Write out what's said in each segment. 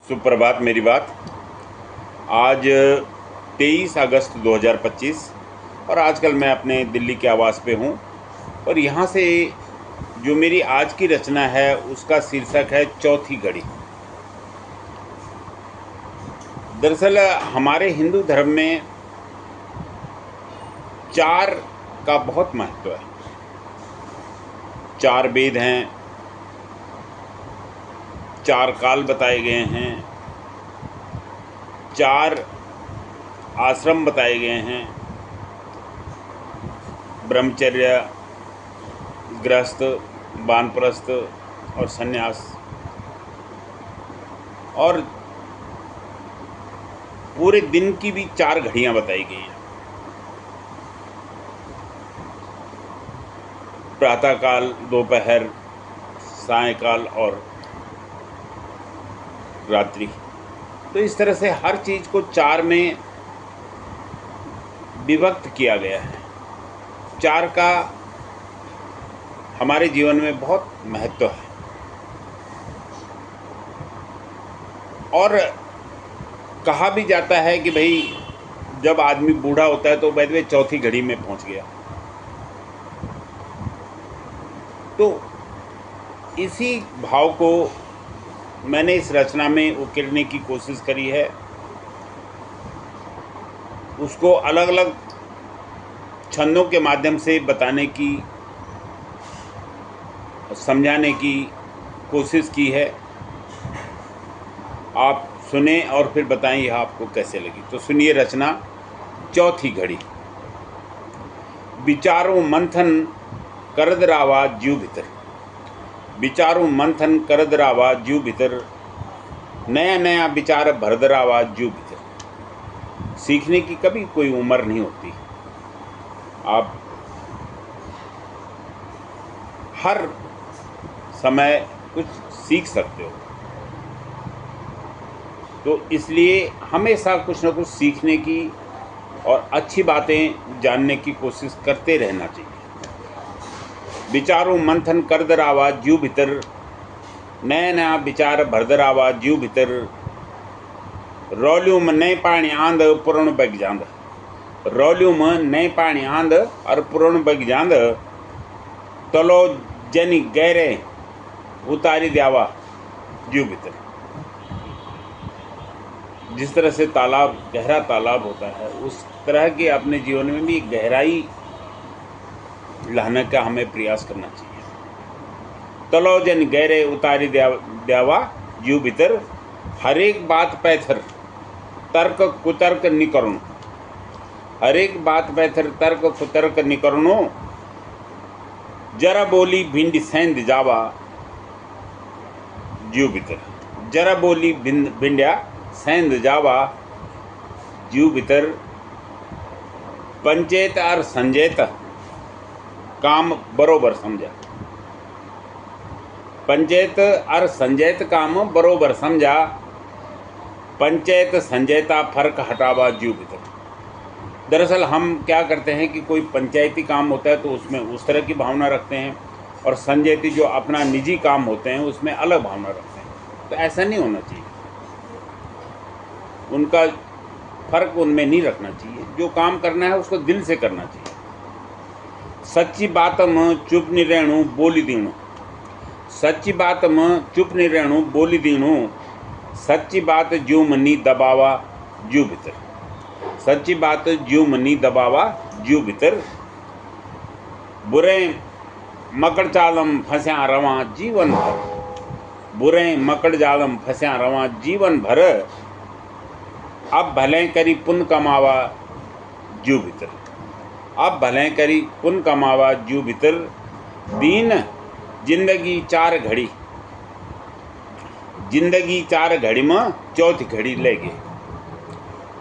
सुप्रभात। मेरी बात आज 23 अगस्त 2025 और आजकल मैं अपने दिल्ली के आवास पे हूँ और यहाँ से जो मेरी आज की रचना है उसका शीर्षक है चौथी घड़ी। दरअसल हमारे हिंदू धर्म में चार का बहुत महत्व है। चार वेद हैं, चार काल बताए गए हैं, चार आश्रम बताए गए हैं, ब्रह्मचर्य, गृहस्थ, वानप्रस्थ और सन्यास, और पूरे दिन की भी चार घड़ियां बताई गई हैं। प्रातःकाल, दोपहर, सायंकाल और रात्रि। तो इस तरह से हर चीज़ को चार में विभक्त किया गया है। चार का हमारे जीवन में बहुत महत्व है और कहा भी जाता है कि भाई जब आदमी बूढ़ा होता है तो वह चौथी घड़ी में पहुंच गया। तो इसी भाव को मैंने इस रचना में उकेरने की कोशिश करी है, उसको अलग अलग छंदों के माध्यम से बताने की, समझाने की कोशिश की है। आप सुने और फिर बताएं यह आपको कैसे लगी। तो सुनिए रचना चौथी घड़ी। विचारों मंथन करद रावा जीव भीतर, विचारों मंथन करद रावा जीव भीतर, नया नया विचार भरद रावा जीव भीतर। सीखने की कभी कोई उम्र नहीं होती। आप हर समय कुछ सीख सकते हो, तो इसलिए हमेशा कुछ न कुछ सीखने की और अच्छी बातें जानने की कोशिश करते रहना चाहिए। विचारों मंथन करदर आवाज जीव भीतर, नया नया विचार भरदर आवाज जीव भीतर। रौल्यूम नए पानी आंद पुरण बग जांद, रौल्यूम नए पानी आंद और पुरण बग जांद। तलो जनी गहरे उतारी द्यावा जीव भीतर। जिस तरह से तालाब, गहरा तालाब होता है, उस तरह के अपने जीवन में भी गहराई लाने का हमें प्रयास करना चाहिए। तलो जन गहरे उतारी द्यावा जीव भीतर, हर एक बात पैथर तर्क कुतर्क निकरणो, हर एक बात पैथर तर्क कुतर्क निकरणो। जरा बोली भिंड सेंध जावा जीव भीतर, जरा बोली भिंड्या सेंध जावा जीव भीतर। पंचेत और संजयत काम बरोबर समझा, पंचायत और संजयत काम बरोबर समझा। पंचायत संजयता फर्क हटावा जीव भीतर। दरअसल हम क्या करते हैं कि कोई पंचायती काम होता है तो उसमें उस तरह की भावना रखते हैं, और संजयती जो अपना निजी काम होते हैं उसमें अलग भावना रखते हैं। तो ऐसा नहीं होना चाहिए, उनका फर्क उनमें नहीं रखना चाहिए। जो काम करना है उसको दिल से करना चाहिए। सच्ची बात में चुप नहीं रहणु बोली दीणु, सच्ची बात में चुप नहीं रहणु बोली दीणु। सच्ची बात ज्यों मनी दबावा जीव भीतर, सच्ची बात ज्यों मनी दबावा जीव भीतर। बुरे मकड़ चालम फंस्या रवा जीवन भर, बुरे मकड़ जालम फंस्या रवा जीवन भर। अब भले करी पुण्य कमावा जीव भीतर, अब भले करी पुण्य कमावा जीव भीतर। दीन जिंदगी चार घड़ी, जिंदगी चार घड़ी में चौथी घड़ी ले गे,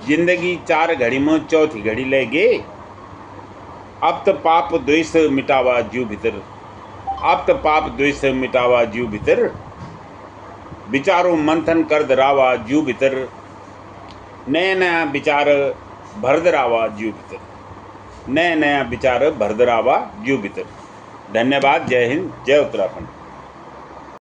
जिंदगी चार घड़ी में चौथी घड़ी ले गे। अब तो पाप द्वेष मिटावा जीव भीतर, अब तो पाप द्वेष मिटावा जीव भीतर। विचारों मंथन कर दरावा जीव भीतर, नया नया विचार भरदरावा जीव भीतर, नया नया विचार भरदरावा जीव भीतर। धन्यवाद। जय हिंद, जय उत्तराखंड।